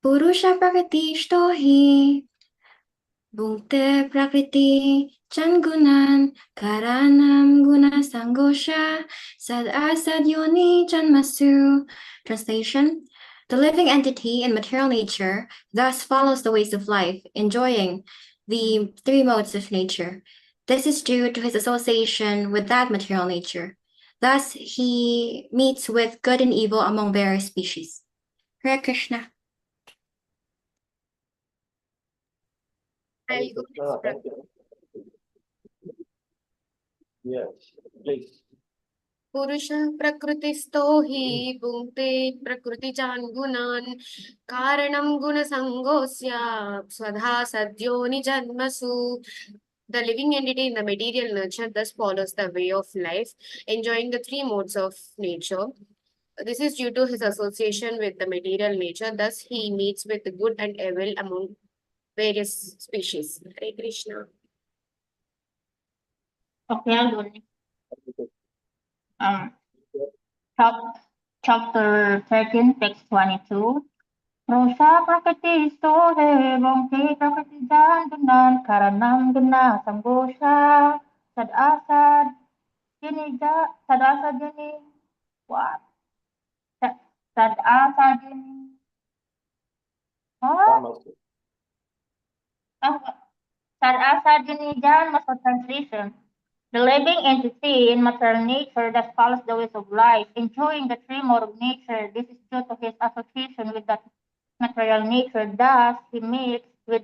Purusha Prakriti Shtohi Bhukte Prakriti Changunan Karanam Guna Sangosha Sad Asad Yoni Janmasu. Translation: the living entity in material nature thus follows the ways of life, enjoying the three modes of nature. This is due to his association with that material nature. Thus, he meets with good and evil among various species. Hare Krishna. Hare Krishna, thank you. Yes, please. पुरुषः प्रकृतिस्थो हि भुङ्क्ते प्रकृतिजान् गुणान् कारणं गुणसङ्गोऽस्य स्वधा सद्योनिजन्मसु. The living entity in the material nature thus follows the way of life, enjoying the three modes of nature. This is due to his association with the material nature. Thus, he meets with the good and evil among various species. Hare Krishna. Okay, I'll go next. Chapter 13, text 22. Rosa Prakriti Stohe Bhakti Prakriti Jandunan Karanam Guna Sambosha Sad Asad Jini what? Sad Asad Jini what? Sad Asad Jini Jan Master translation. The living entity in material nature thus follows the ways of life, enjoying the three modes of nature. This is due to his association with that material nature. Thus, he meets with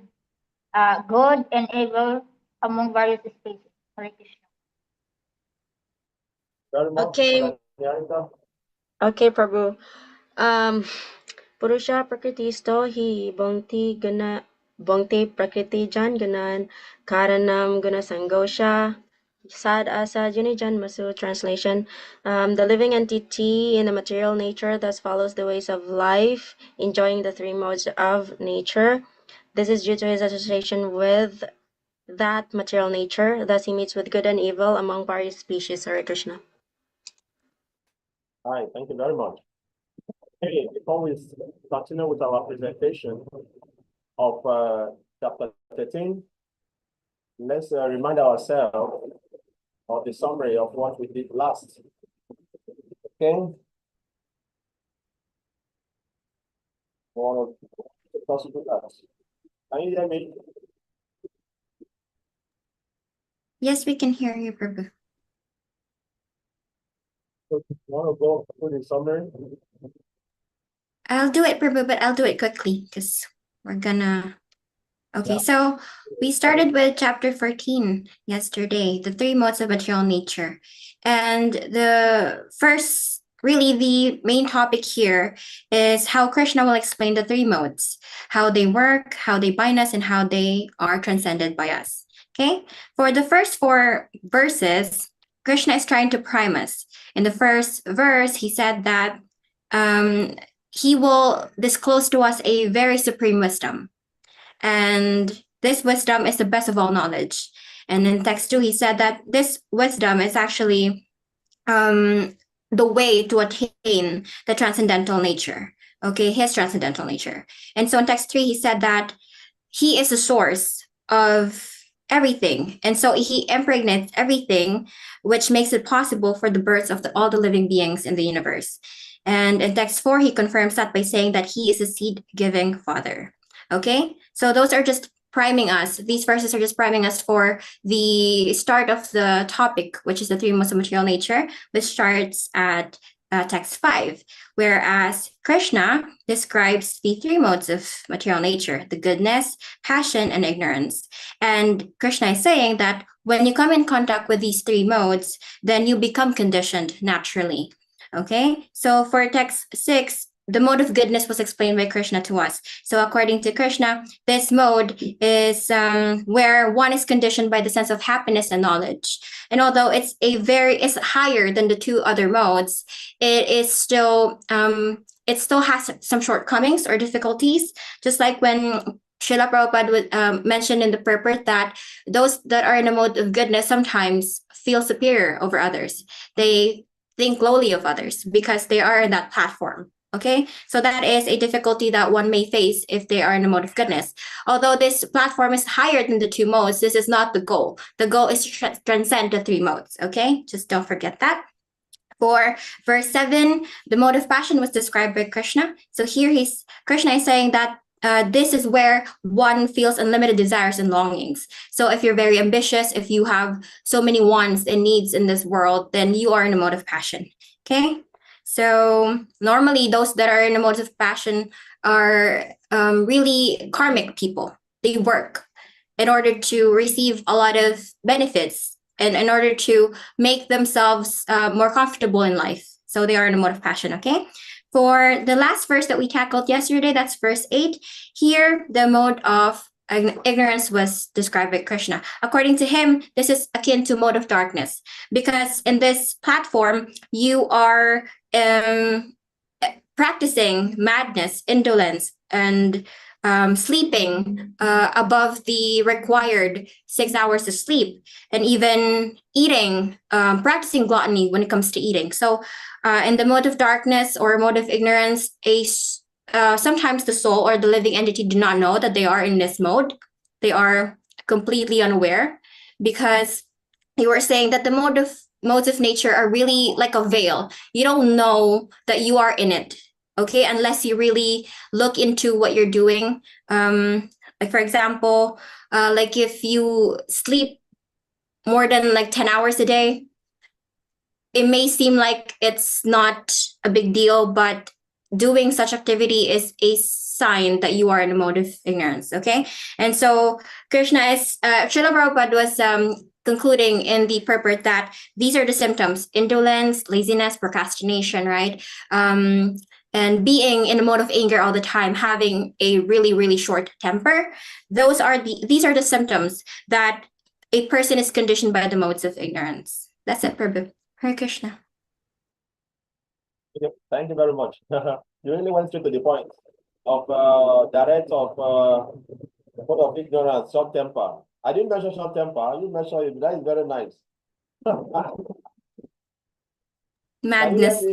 good and evil among various species. Hare Krishna. Okay, Prabhu. Purusha Prakriti Stohi Bhakti Prakriti Jan Gunan Karanam Guna Sangosha Sad Asa Jini Janmasu. Translation: the living entity in the material nature thus follows the ways of life, enjoying the three modes of nature. This is due to his association with that material nature. Thus, he meets with good and evil among various species. Hare Krishna. Hi, thank you very much. Okay, before we continue with our presentation of chapter 13, let's remind ourselves of the summary of what we did last. Okay. Want to possible that? Can you hear me? Yes, we can hear you, Prabhu. Want to go through the summary? I'll do it, Prabhu, but I'll do it quickly because we're gonna. Okay, so we started with chapter 14 yesterday, the three modes of material nature. And the first, really the main topic here is how Krishna will explain the three modes, how they work, how they bind us, and how they are transcended by us. Okay, for the first four verses, Krishna is trying to prime us. In the first verse, he said that he will disclose to us a very supreme wisdom. And this wisdom is the best of all knowledge. And in text 2, he said that this wisdom is actually the way to attain the transcendental nature, okay, his transcendental nature. And so in text 3, he said that he is the source of everything. And so he impregnates everything, which makes it possible for the birth of all the living beings in the universe. And in text 4, he confirms that by saying that he is a seed-giving father. Okay, so those are just priming us. These verses are just priming us for the start of the topic, which is the three modes of material nature, which starts at text 5, whereas Krishna describes the three modes of material nature, the goodness, passion, and ignorance. And Krishna is saying that when you come in contact with these three modes, then you become conditioned naturally. Okay, so for text 6, the mode of goodness was explained by Krishna to us. So according to Krishna, this mode is where one is conditioned by the sense of happiness and knowledge. And although it's higher than the two other modes, it is still it still has some shortcomings or difficulties. Just like when Srila Prabhupada mentioned in the purport that those that are in a mode of goodness sometimes feel superior over others. They think lowly of others because they are in that platform. Okay, so that is a difficulty that one may face if they are in a mode of goodness. Although this platform is higher than the two modes, this is not the goal. The goal is to transcend the three modes. Okay, just don't forget that. For verse 7, the mode of passion was described by Krishna. So here Krishna is saying that this is where one feels unlimited desires and longings. So if you're very ambitious, if you have so many wants and needs in this world, then you are in a mode of passion. Okay. So normally those that are in a mode of passion are really karmic people. They work in order to receive a lot of benefits and in order to make themselves more comfortable in life. So they are in a mode of passion, okay? For the last verse that we tackled yesterday, that's verse 8. Here, the mode of ignorance was described by Krishna. According to him, this is akin to mode of darkness because in this platform, you are practicing madness, indolence, and sleeping above the required 6 hours of sleep, and even eating, practicing gluttony when it comes to eating. So in the mode of darkness or mode of ignorance, sometimes the soul or the living entity do not know that they are in this mode. They are completely unaware because you were saying that the modes of nature are really like a veil. You don't know that you are in it, okay, unless you really look into what you're doing. Like for example, like if you sleep more than like 10 hours a day, it may seem like it's not a big deal, but doing such activity is a sign that you are in a mode of ignorance, okay? And so Srila Prabhupada was concluding in the purport that these are the symptoms: indolence, laziness, procrastination, right? And being in a mode of anger all the time, having a really, really short temper. These are the symptoms that a person is conditioned by the modes of ignorance. That's it, Prabhu. Hare Krishna. Thank you very much. You really went straight to the point of direct of mode of ignorance, short temper. I didn't mention short temper. You mentioned it. That is very nice. Madness.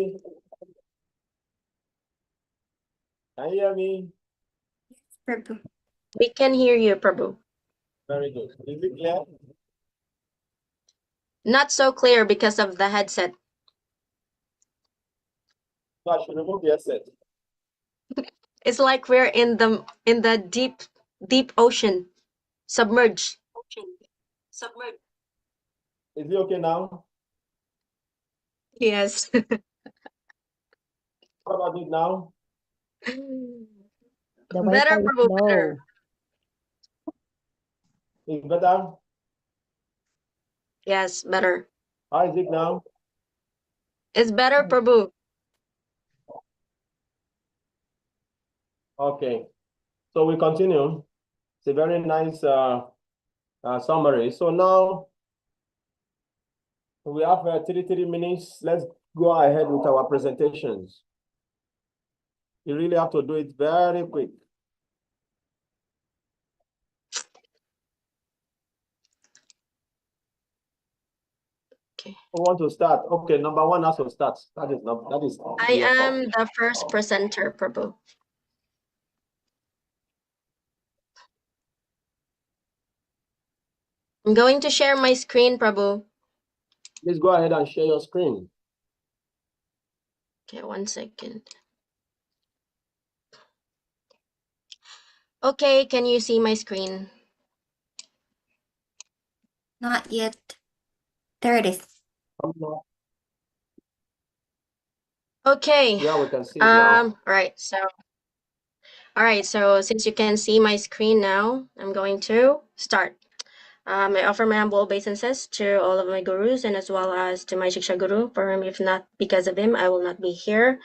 Can you hear me? Can you hear me? Prabhu. We can hear you, Prabhu. Very good. Is it clear? Not so clear because of the headset. So I should remove the headset. It's like we're in the deep ocean, submerged. Is it okay now? Yes. What about it now? The Better, Wi-Fi is Prabhu, better. low. Is it better? Yes, better. How is it now? It's better, Prabhu. Okay. So we continue. It's a very nice summary. So now we have 3 minutes. Let's go ahead with our presentations. You really have to do it very quick. Okay. Who want to start? Okay, number one has to start. That is I am the first presenter, Prabhu. I'm going to share my screen, Prabhu. Please go ahead and share your screen. Okay, 1 second. Okay, can you see my screen? Not yet. There it is. Okay. Yeah, we can see it now. All right, so since you can see my screen now, I'm going to start. I offer my humble obeisances to all of my gurus and as well as to my Shiksha Guru, for whom if not because of him, I will not be here.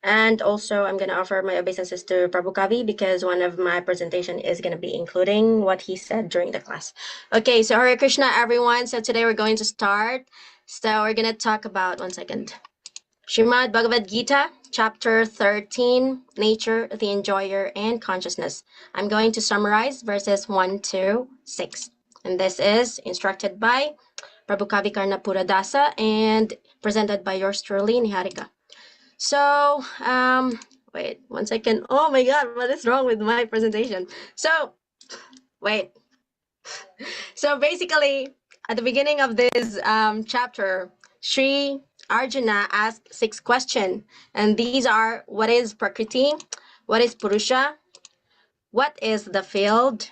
And also I'm going to offer my obeisances to Prabhu Kavi because one of my presentation is going to be including what he said during the class. Okay, so Hare Krishna, everyone. So today we're going to start. So we're going to talk about, 1 second. Srimad Bhagavad Gita, chapter 13, Nature, the Enjoyer, and Consciousness. I'm going to summarize verses 1 to 6. And this is instructed by Prabhu Kavikarnapura Dasa and presented by yours truly, Niharika. So, Wait, 1 second. Oh my God, what is wrong with my presentation? So, wait. So basically, at the beginning of this chapter, Sri Arjuna asked 6 questions, and these are: what is Prakriti? What is Purusha? What is the field?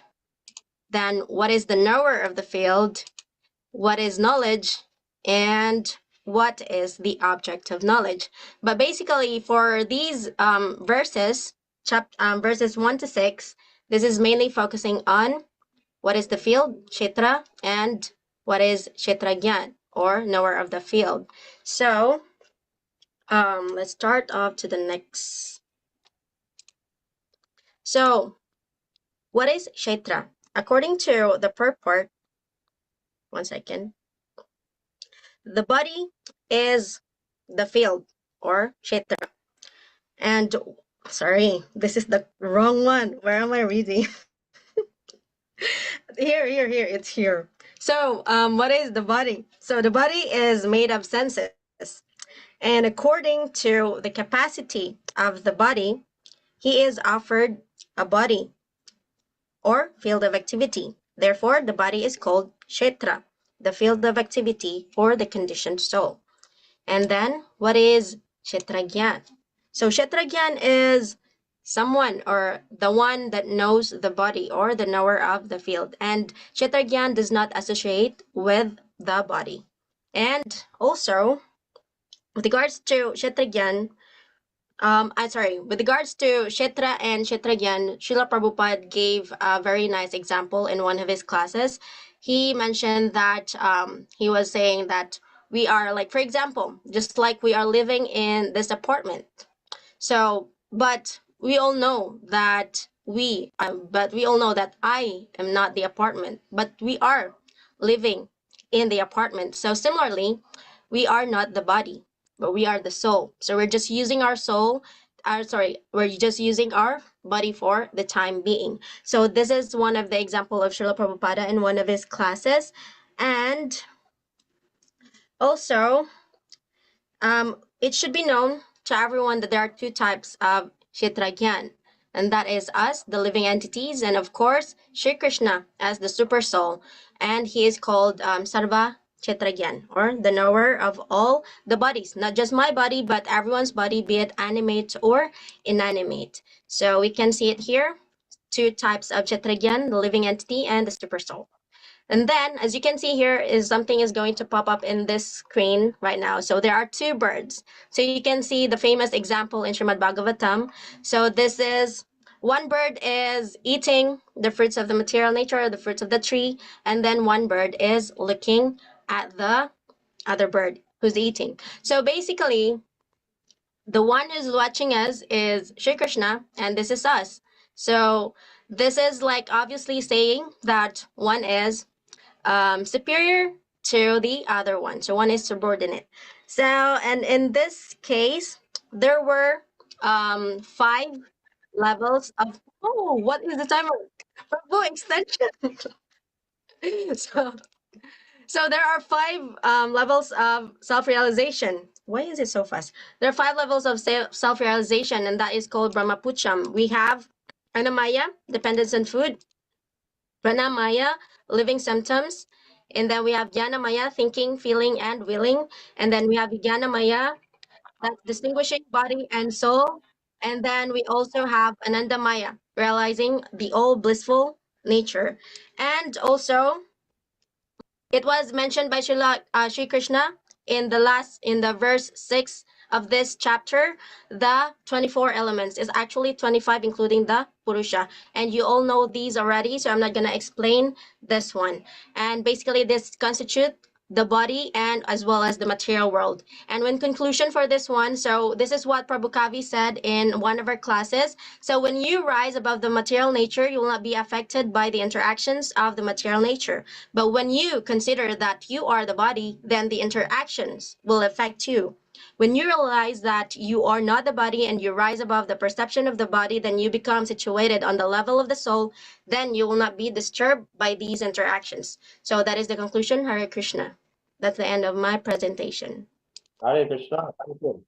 Then, what is the knower of the field? What is knowledge? And what is the object of knowledge? But basically, for these verses, verses 1 to 6, this is mainly focusing on what is the field, Kshetra, and what is Kshetragyan, or knower of the field. So, let's start off to the next. So, what is Kshetra? According to the purport, 1 second, the body is the field, or Kshetra. And, sorry, this is the wrong one. Where am I reading? Here, it's here. So, what is the body? So, the body is made of senses. And according to the capacity of the body, he is offered a body or field of activity. Therefore, the body is called Kshetra, the field of activity for the conditioned soul. And then, what is Kshetragyan? So, Kshetragyan is someone or the one that knows the body or the knower of the field. And Kshetragyan does not associate with the body. And also, with regards to Kshetragyan, with regards to Kshetra and Kshetragyan, Srila Prabhupada gave a very nice example in one of his classes. He mentioned that he was saying that we are like, for example, just like we are living in this apartment. So, but we all know that I am not the apartment, but we are living in the apartment. So similarly, we are not the body, but we are the soul. So we're just using we're just using our body for the time being. So this is one of the example of Srila Prabhupada in one of his classes. And also, it should be known to everyone that there are 2 types of Kshetragyan, and that is us, the living entities, and of course, Shri Krishna as the super soul, and he is called Sarva Kshetragyan, or the knower of all the bodies, not just my body, but everyone's body, be it animate or inanimate. So we can see it here, 2 types of Kshetragyan, the living entity and the super soul. And then, as you can see here, is something is going to pop up in this screen right now. So there are 2 birds. So you can see the famous example in Srimad Bhagavatam. So this is, one bird is eating the fruits of the material nature, the fruits of the tree, and then one bird is looking at the other bird who's eating. So basically, the one who's watching us is Shri Krishna, and this is us. So this is like obviously saying that one is superior to the other one. So one is subordinate. So, and in this case, there were 5 levels of, oh, what is the timer? Bravo, extension. so, so there are 5 levels of self-realization. Why is it so fast? There are 5 levels of self-realization, and that is called Brahmapucham. We have Anamaya, dependence on food, Pranamaya, living symptoms. And then we have Jnanamaya, thinking, feeling, and willing. And then we have Jnanamaya, that's distinguishing body and soul. And then we also have Anandamaya, realizing the all blissful nature. And also, it was mentioned by Sri Krishna in the verse 6 of this chapter. The 24 elements is actually 25, including the Purusha. And you all know these already, so I'm not going to explain this one. And basically, this constitutes the body and as well as the material world. And when conclusion for this one, so this is what Prabhu Kavi said in one of our classes. So when you rise above the material nature, you will not be affected by the interactions of the material nature. But when you consider that you are the body, then the interactions will affect you. When you realize that you are not the body and you rise above the perception of the body, then you become situated on the level of the soul, then you will not be disturbed by these interactions. So that is the conclusion. Hare Krishna. That's the end of my presentation. Hare Krishna. Thank you.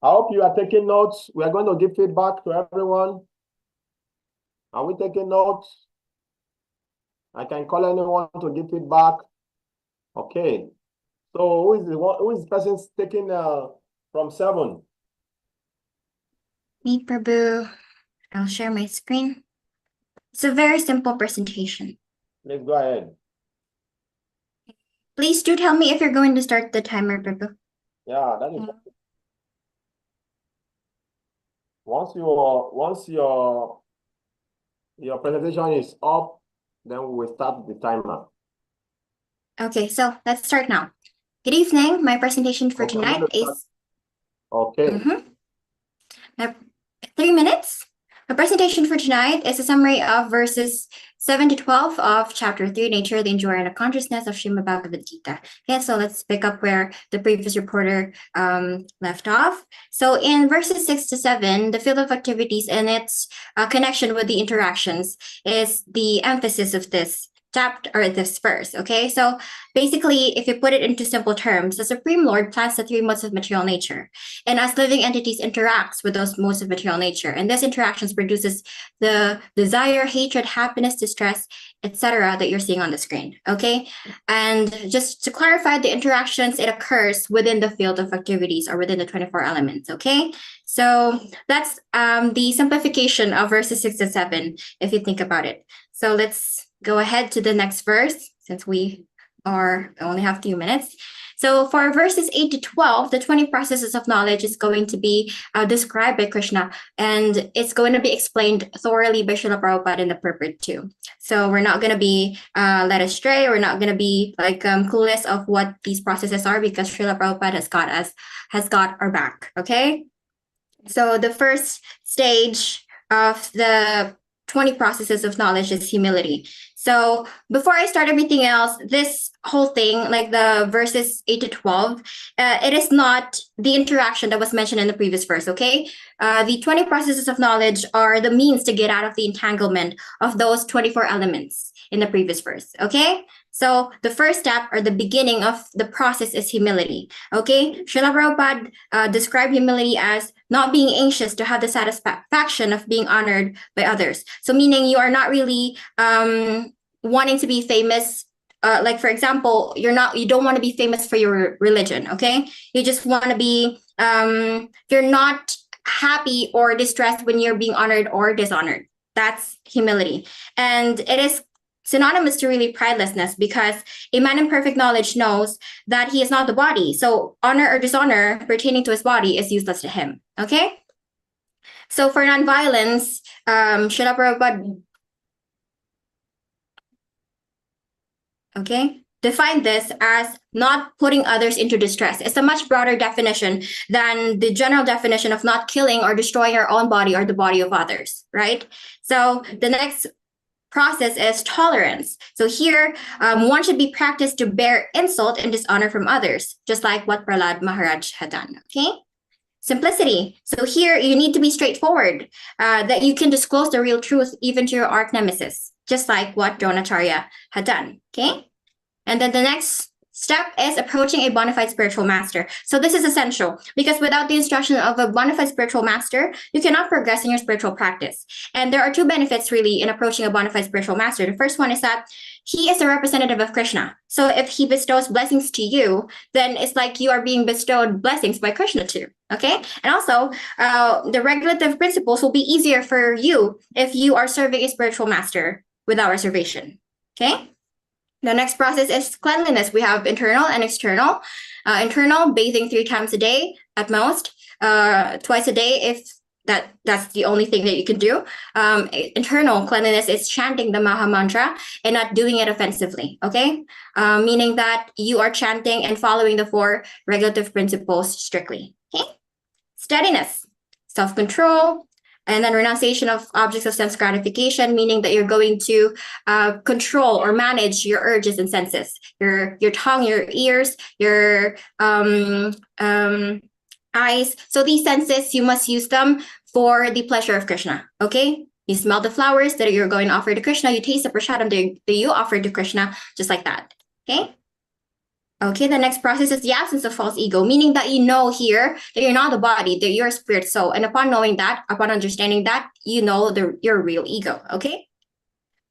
I hope you are taking notes. We are going to give feedback to everyone. Are we taking notes? I can call anyone to give feedback. Okay. So who is the person taking from 7? Me, Prabhu. I'll share my screen. It's a very simple presentation. Let's go ahead. Please do tell me if you're going to start the timer, Prabhu. Yeah, that is. Once your presentation is up, then we will start the timer. Okay, so let's start now. Good evening. My presentation for Okay, tonight is Okay. 3 minutes. My presentation for tonight is a summary of verses 7 to 12 of chapter 3, Nature, the Enjoyer, and the Consciousness of Srimad Bhagavad Gita. Okay, so let's pick up where the previous reporter left off. So in verses 6 to 7, the field of activities and its connection with the interactions is the emphasis of this chapter or this verse. Okay, so basically, if you put it into simple terms, the Supreme Lord plants the 3 modes of material nature, and as living entities interacts with those modes of material nature, and this interactions produces the desire, hatred, happiness, distress, etc. that you're seeing on the screen. Okay, and just to clarify, the interactions, it occurs within the field of activities or within the 24 elements. Okay, so that's the simplification of verses 6 to 7 if you think about it. So let's go ahead to the next verse since we only have a few minutes. So for verses 8 to 12, the 20 processes of knowledge is going to be described by Krishna, and it's going to be explained thoroughly by Srila Prabhupada in the purport too. So we're not going to be led astray. We're not going to be like clueless of what these processes are, because Srila Prabhupada has got our back. Okay. So the first stage of the 20 processes of knowledge is humility. So before I start everything else, this whole thing, like the verses 8 to 12, it is not the interaction that was mentioned in the previous verse, okay? The 20 processes of knowledge are the means to get out of the entanglement of those 24 elements in the previous verse, okay? So the first step or the beginning of the process is humility, okay? Srila Prabhupada described humility as not being anxious to have the satisfaction of being honored by others. So meaning you are not really wanting to be famous. Like for example, you don't want to be famous for your religion, okay? You just want to be, you're not happy or distressed when you're being honored or dishonored. That's humility. And it is synonymous to really pridelessness, because a man in perfect knowledge knows that he is not the body. So honor or dishonor pertaining to his body is useless to him. Okay? So for nonviolence, Srila Prabhupada, okay, define this as not putting others into distress. It's a much broader definition than the general definition of not killing or destroying your own body or the body of others, right? So the next process is tolerance. So here, one should be practiced to bear insult and dishonor from others, just like what Prahlad Maharaj had done, okay? Simplicity. So here, you need to be straightforward, that you can disclose the real truth even to your arch nemesis, just like what Dronacharya had done, okay? And then the next step is approaching a bona fide spiritual master. So this is essential, because without the instruction of a bona fide spiritual master, you cannot progress in your spiritual practice. And there are 2 benefits really in approaching a bona fide spiritual master. The first one is that he is a representative of Krishna. So if he bestows blessings to you, then it's like you are being bestowed blessings by Krishna too, okay? And also, the regulative principles will be easier for you if you are serving a spiritual master without reservation, okay? The next process is cleanliness. We have internal and external. Internal, bathing 3 times a day at most, twice a day if that's the only thing that you can do. Internal cleanliness is chanting the Maha Mantra and not doing it offensively, okay? Meaning that you are chanting and following the 4 regulative principles strictly, okay? Steadiness, self-control, and then renunciation of objects of sense gratification, meaning that you're going to control or manage your urges and senses, your tongue, your ears, your eyes. So these senses, you must use them for the pleasure of Krishna, okay? You smell the flowers that you're going to offer to Krishna, you taste the prasadam that you offer to Krishna, just like that, okay? Okay, the next process is the absence of false ego, meaning that you know here that you're not the body, that you're a spirit soul. And upon knowing that, upon understanding that, you know your real ego. Okay.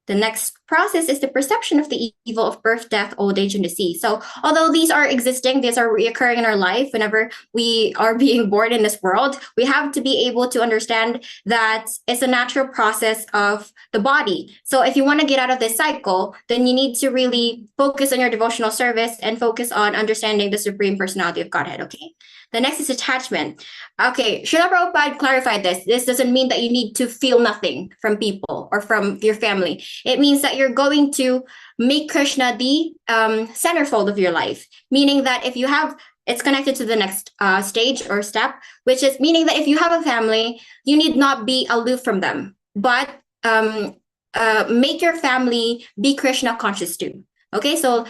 The next process is the perception of the evil of birth, death, old age, and disease. So, although these are existing, these are reoccurring in our life whenever we are being born in this world, we have to be able to understand that it's a natural process of the body. So, if you want to get out of this cycle, then you need to really focus on your devotional service and focus on understanding the Supreme Personality of Godhead. Okay. The next is attachment. Okay, Srila Prabhupada clarified this. This doesn't mean that you need to feel nothing from people or from your family. It means that you're going to make Krishna the centerfold of your life, meaning that if you have, it's connected to the next stage or step, which is meaning that if you have a family, you need not be aloof from them, but make your family be Krishna conscious too. Okay, so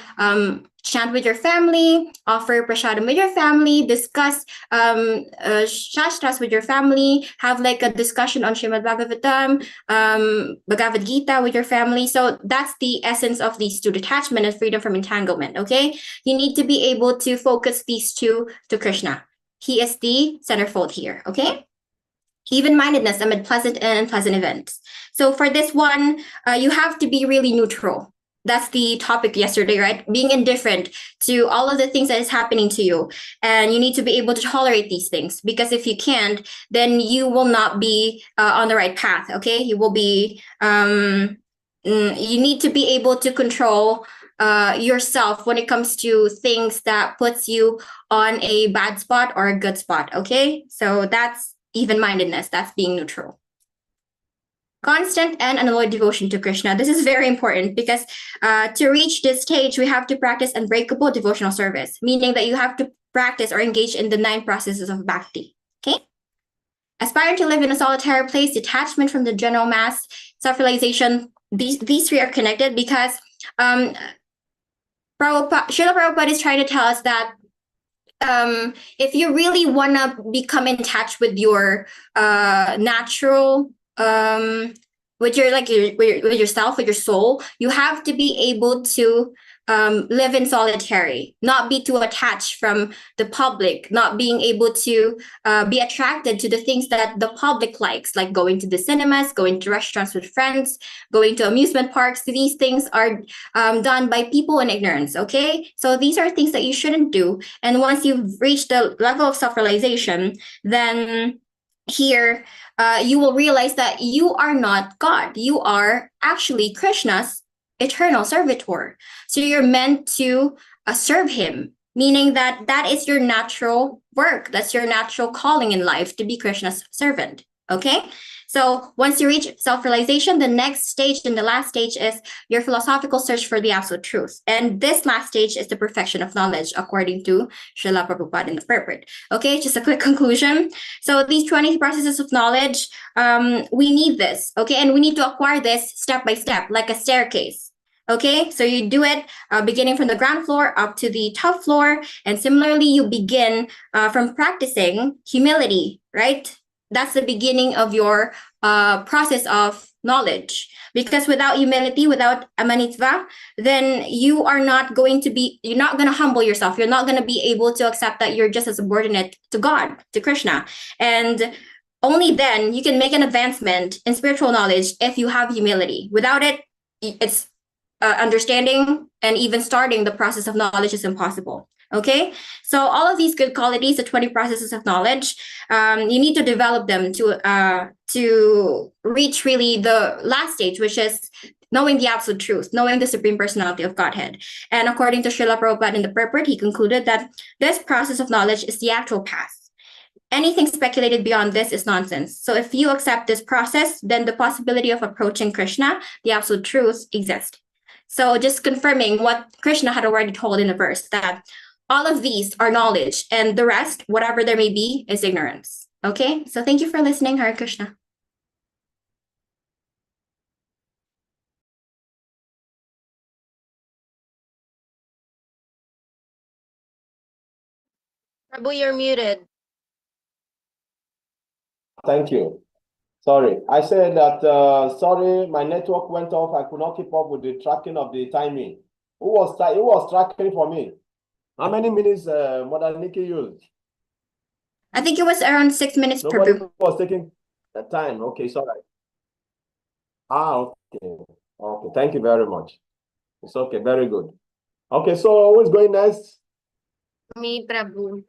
chant with your family, offer prasadam with your family, discuss shastras with your family, have like a discussion on Srimad Bhagavatam, Bhagavad Gita with your family. So that's the essence of these two, detachment and freedom from entanglement. Okay, you need to be able to focus these two to Krishna. He is the centerfold here. Okay. Even-mindedness amid pleasant and unpleasant events. So for this one, you have to be really neutral. That's the topic yesterday, right? Being indifferent to all of the things that is happening to you. And you need to be able to tolerate these things, because if you can't, then you will not be on the right path, okay? You will be, you need to be able to control yourself when it comes to things that puts you on a bad spot or a good spot, okay? So that's even-mindedness, that's being neutral. Constant and unalloyed devotion to Krishna. This is very important because to reach this stage, we have to practice unbreakable devotional service, meaning that you have to practice or engage in the 9 processes of Bhakti. Okay? Aspire to live in a solitary place, detachment from the general mass, self-realization. These 3 are connected because Srila Prabhupada is trying to tell us that if you really want to become in touch with your natural with your with yourself, with your soul, you have to be able to live in solitary, not be too attached from the public, not being able to be attracted to the things that the public likes, like going to the cinemas, going to restaurants with friends, going to amusement parks. These things are done by people in ignorance, okay? So these are things that you shouldn't do. And once you've reached the level of self-realization, then here you will realize that you are not God. You are actually Krishna's eternal servitor. So you're meant to serve him, meaning that that is your natural work. That's your natural calling in life, to be Krishna's servant. Okay? So once you reach self-realization, the next stage and the last stage is your philosophical search for the absolute truth. And this last stage is the perfection of knowledge, according to Srila Prabhupada in the purport. Okay, just a quick conclusion. So these 20 processes of knowledge, we need this, okay? And we need to acquire this step by step, like a staircase. Okay, so you do it beginning from the ground floor up to the top floor. And similarly, you begin from practicing humility, right? That's the beginning of your process of knowledge. Because without humility, without amanitva, then you are not going to be, you're not going to humble yourself. You're not going to be able to accept that you're just a subordinate to God, to Krishna. And only then you can make an advancement in spiritual knowledge if you have humility. Without it, it's understanding and even starting the process of knowledge is impossible. Okay, so all of these good qualities, the 20 processes of knowledge, you need to develop them to reach really the last stage, which is knowing the absolute truth, knowing the Supreme Personality of Godhead. And according to Srila Prabhupada in the purport, he concluded that this process of knowledge is the actual path. Anything speculated beyond this is nonsense. So if you accept this process, then the possibility of approaching Krishna, the absolute truth, exists. So just confirming what Krishna had already told in the verse, that all of these are knowledge, and the rest, whatever there may be, is ignorance. Okay, so thank you for listening. Hare Krishna. Prabhu, you're muted. Thank you. Sorry, I said that, sorry, my network went off. I could not keep up with the tracking of the timing. Who was tracking for me? How many minutes Mother Nikki used? I think it was around 6 minutes, Nobody Prabhu. was taking the time. Okay, it's all right. Okay. Okay, thank you very much. It's okay, very good. Okay, so who's going next? Me, Prabhu.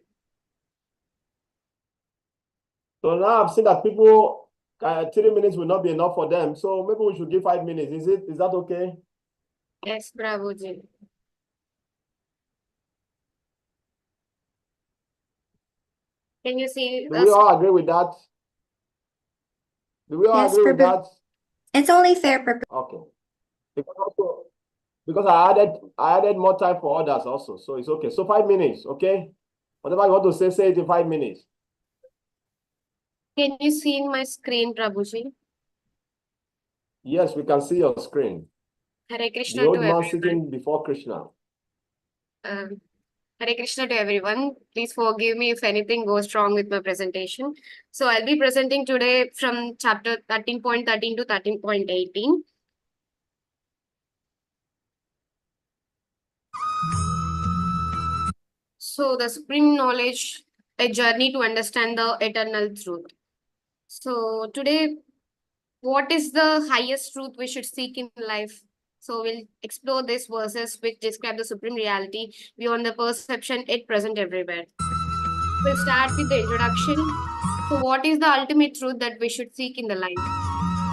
So now I've seen that people, 3 minutes will not be enough for them. So maybe we should give 5 minutes. Is that okay? Yes, Prabhuji. Can you see Do we all agree with that? Do we all Yes, agree with Prabhu. that? It's only fair, Prabhu. Okay. Because I added more time for others also. So it's okay. So 5 minutes, okay? Whatever you want to say it in 5 minutes. Can you see in my screen, Prabhuji? Yes, we can see your screen. Hare The Krishna old to man everyone. sitting before Krishna. Hare Krishna to everyone. Please forgive me if anything goes wrong with my presentation. So I'll be presenting today from chapter 13.13 to 13.18. So the supreme knowledge, a journey to understand the eternal truth. So today, what is the highest truth we should seek in life? So we'll explore these verses which describe the supreme reality beyond the perception, it present everywhere. We'll start with the introduction. So what is the ultimate truth that we should seek in the life?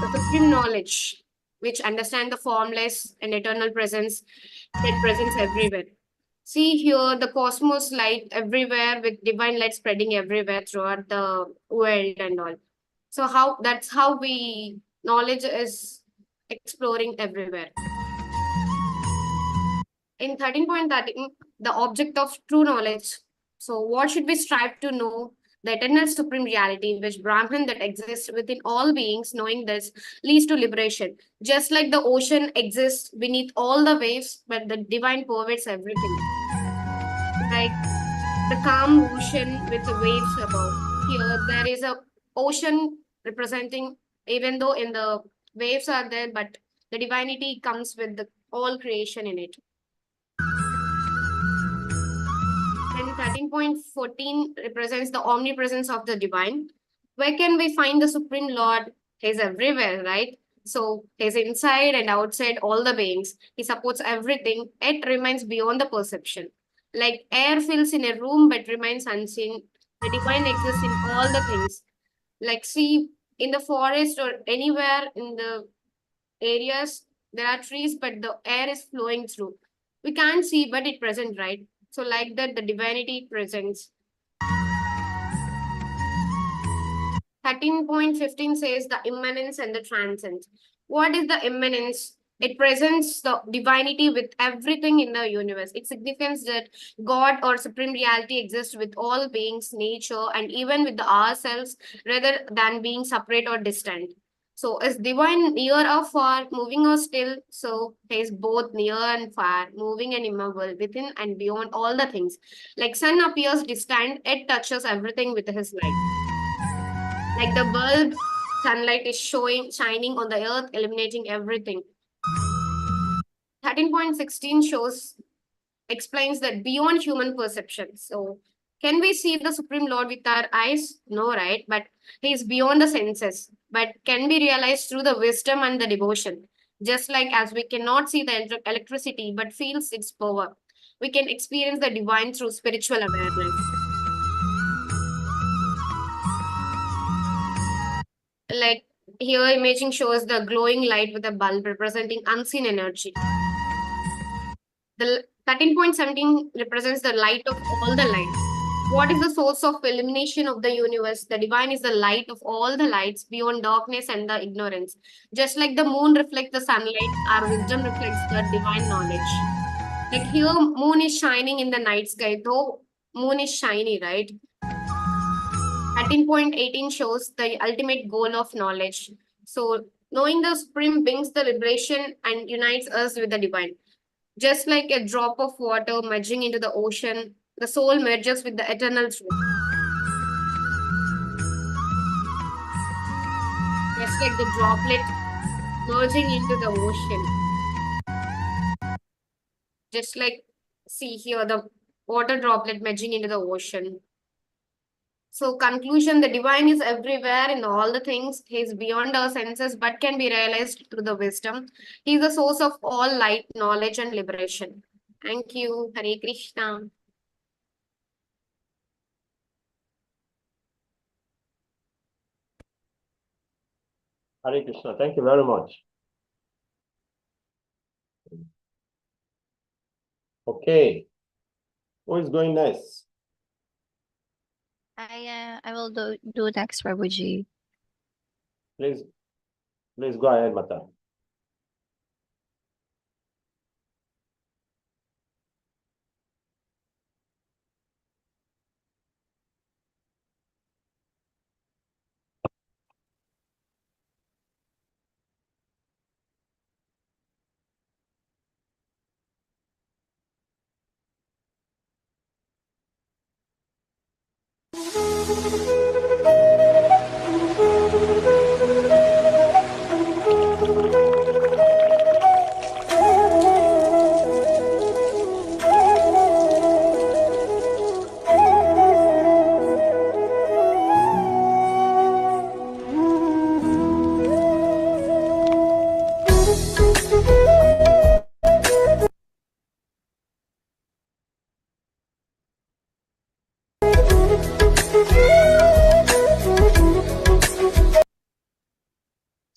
The supreme knowledge, which understand the formless and eternal presence that presence everywhere. See here the cosmos light everywhere with divine light spreading everywhere throughout the world and all. So that's how we knowledge is exploring everywhere. In 13.13, the object of true knowledge. So what should we strive to know? The eternal supreme reality, which Brahman that exists within all beings, knowing this leads to liberation. Just like the ocean exists beneath all the waves, but the divine pervades everything. Like the calm ocean with the waves above. Here, there is a ocean representing, even though in the waves are there, but the divinity comes with the all creation in it. Then 13.14 represents the omnipresence of the divine. Where can we find the Supreme Lord? He's everywhere, right? So he's inside and outside all the beings. He supports everything. It remains beyond the perception. Like air fills in a room but remains unseen. The divine exists in all the things. Like see in the forest or anywhere in the areas, there are trees, but the air is flowing through. We can't see, but it present, right? So like that, the divinity presents. 13.15 says the immanence and the transcendence. What is the immanence? It presents the divinity with everything in the universe. It signifies that God or supreme reality exists with all beings, nature, and even with ourselves, rather than being separate or distant. So is divine near or far, moving or still? So he is both near and far, moving and immovable, within and beyond all the things. Like sun appears distant, it touches everything with his light. Like the bulb, sunlight is shining on the earth, illuminating everything. 13.16 explains that beyond human perception. So, can we see the Supreme Lord with our eyes? No, right? But he is beyond the senses, but can be realized through the wisdom and the devotion. Just like as we cannot see the electricity but feels its power, we can experience the divine through spiritual awareness. Like here, imaging shows the glowing light with a bulb representing unseen energy. The 13.17 represents the light of all the lights. What is the source of illumination of the universe? The divine is the light of all the lights beyond darkness and the ignorance. Just like the moon reflects the sunlight, our wisdom reflects the divine knowledge. Like here, moon is shining in the night sky, though moon is shiny, right? 13.18 shows the ultimate goal of knowledge. So, knowing the supreme brings the liberation and unites us with the divine. Just like a drop of water merging into the ocean, the soul merges with the eternal truth. Just like the droplet merging into the ocean. Just like, see here, the water droplet merging into the ocean. So, conclusion, the divine is everywhere in all the things. He is beyond our senses but can be realized through the wisdom. He is the source of all light, knowledge, and liberation. Thank you. Hare Krishna. Hare Krishna. Thank you very much. Okay. Who is going next? I will do next, Prabhuji. Please go ahead, Mata.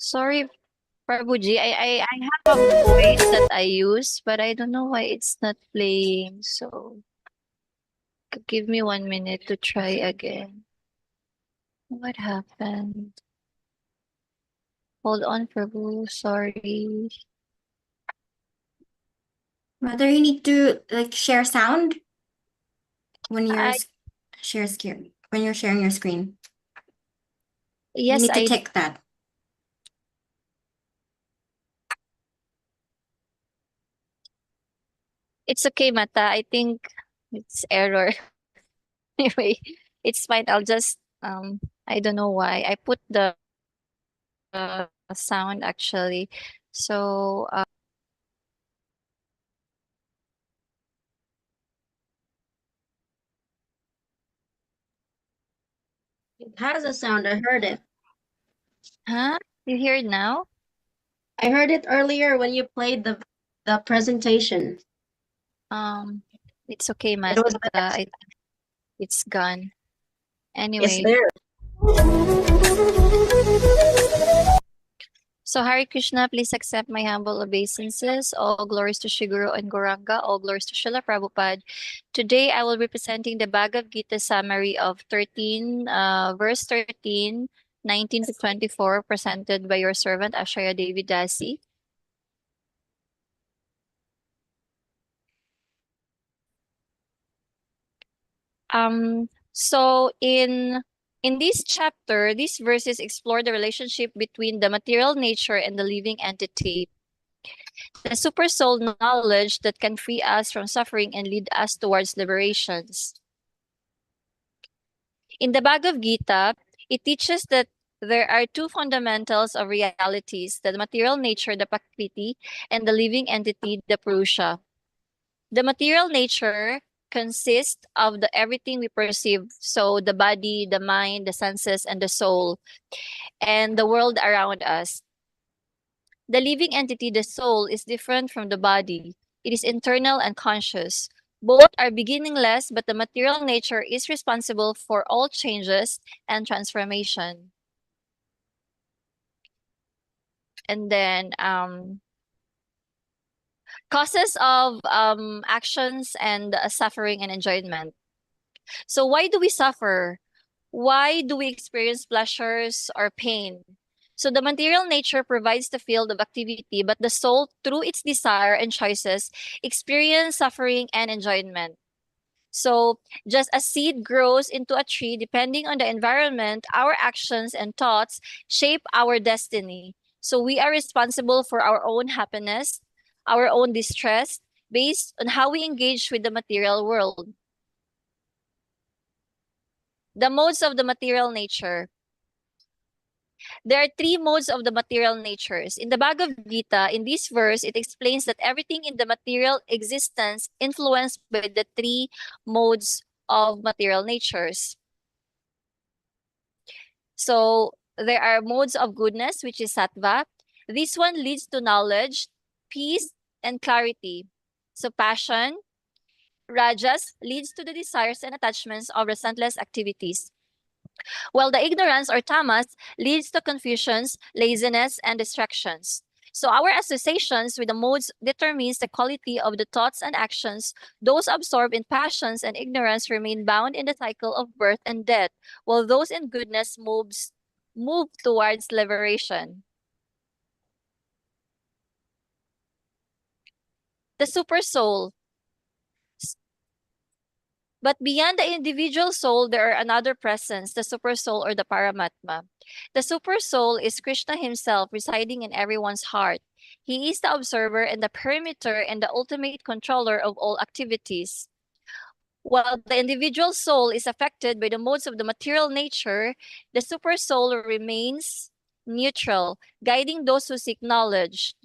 Sorry, Prabhuji. I have a voice that I use, but I don't know why it's not playing. So give me 1 minute to try again. What happened? Hold on, Prabhu. Sorry. Whether you need to like share sound when you're I when you're sharing your screen. You yes, need to I tick that. it's okay, Mata. I think it's error. Anyway, it's fine. I'll just I don't know why. I put the sound actually. So It has a sound. I heard it. huh? You hear it now? I heard it earlier when you played the presentation. It's okay, It Mata. was It's gone. it's Anyway, there. so Hare Krishna, please accept my humble obeisances. All glories to Shiguro and Goranga. All glories to Srila Prabhupada. Today, I will be presenting the Bhagavad Gita summary of 13, verse 13, 19 to 24, presented by your servant Ashaya Devi Dasi. So in this chapter, these verses explore the relationship between the material nature and the living entity, the super soul knowledge that can free us from suffering and lead us towards liberations. In the Bhagavad Gita, it teaches that there are two fundamentals of realities: the material nature, the Prakriti, and the living entity, the Purusha. The material nature consists of the everything we perceive, so the body, the mind, the senses, and the soul, and the world around us. The living entity, the soul, is different from the body. It is internal and conscious. Both are beginningless, but the material nature is responsible for all changes and transformation. And then causes of actions and suffering and enjoyment. So why do we suffer? Why do we experience pleasures or pain? So the material nature provides the field of activity, but the soul, through its desire and choices, experience suffering and enjoyment. So just as seed grows into a tree, depending on the environment, our actions and thoughts shape our destiny. So we are responsible for our own happiness, our own distress, based on how we engage with the material world. The modes of the material nature. There are three modes of the material natures. In the Bhagavad Gita, in this verse, it explains that everything in the material existence influenced by the three modes of material natures. So there are modes of goodness, which is sattva. This one leads to knowledge, peace, and clarity. So passion, rajas, leads to the desires and attachments of resentless activities, while the ignorance or tamas leads to confusions, laziness, and distractions. So our associations with the modes determines the quality of the thoughts and actions. Those absorbed in passions and ignorance remain bound in the cycle of birth and death, while those in goodness move towards liberation. The super soul. But beyond the individual soul, there are another presence, the super soul or the Paramatma. The super soul is Krishna himself residing in everyone's heart. He is the observer and the perimeter and the ultimate controller of all activities. While the individual soul is affected by the modes of the material nature, the super soul remains neutral, guiding those who seek knowledge.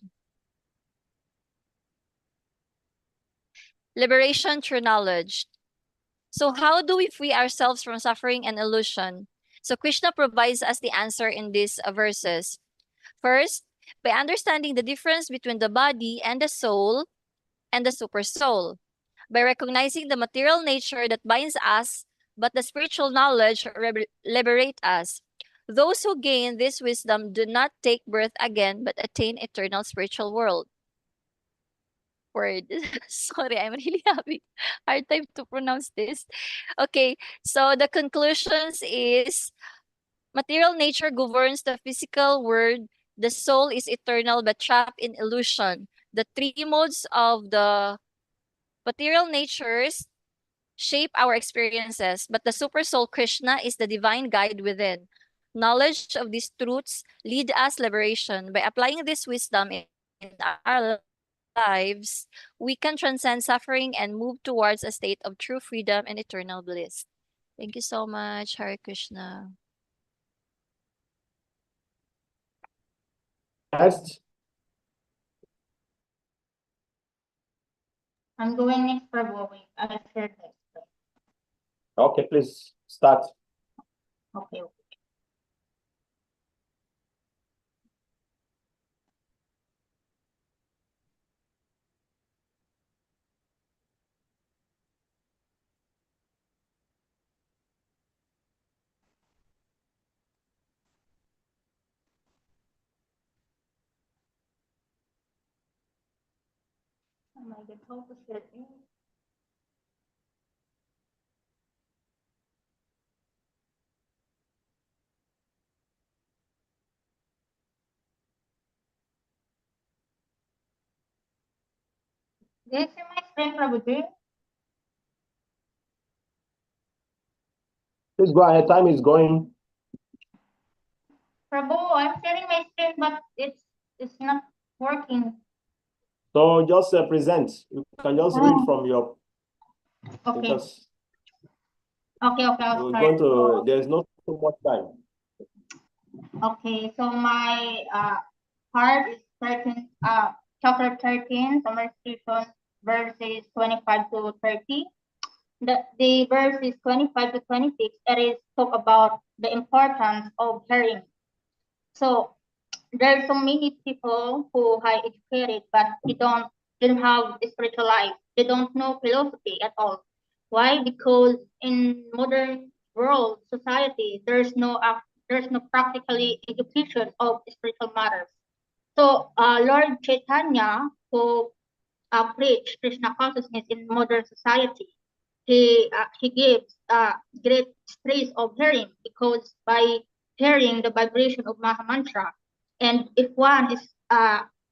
Liberation through knowledge. So how do we free ourselves from suffering and illusion? So Krishna provides us the answer in these verses. First, by understanding the difference between the body and the soul and the super soul. By recognizing the material nature that binds us, but the spiritual knowledge liberate us. Those who gain this wisdom do not take birth again, but attain eternal spiritual world. Word. Sorry, I'm really having hard time to pronounce this. Okay, so the conclusions is material nature governs the physical world. The soul is eternal but trapped in illusion. The three modes of the material natures shape our experiences, but the super soul Krishna is the divine guide within. Knowledge of these truths lead us liberation. By applying this wisdom in our lives, we can transcend suffering and move towards a state of true freedom and eternal bliss. Thank you so much, Hare Krishna. Next, I'm going next, Prabhu. I shared this. okay, please start. Okay. Oh my God, how to share this? Do you see my screen, Prabhuji? Please go ahead. Time is going. Prabhu, I'm sharing my screen, but it's not working. So just present. You can just read from your. Okay. Because Okay, I'll we're start. going to. There's not so much time. Okay, so my part is 13, chapter 13, conversation, verses 25 to 30. The verse is 25 to 26. It is talk about the importance of hearing. So there are so many people who are educated, but they don't have a spiritual life. They don't know philosophy at all. Why? Because in modern world society, there's no practically education of spiritual matters. So Lord Chaitanya, who preached Krishna consciousness in modern society, he gives great stress of hearing, because by hearing the vibration of Maha Mantra, and if one is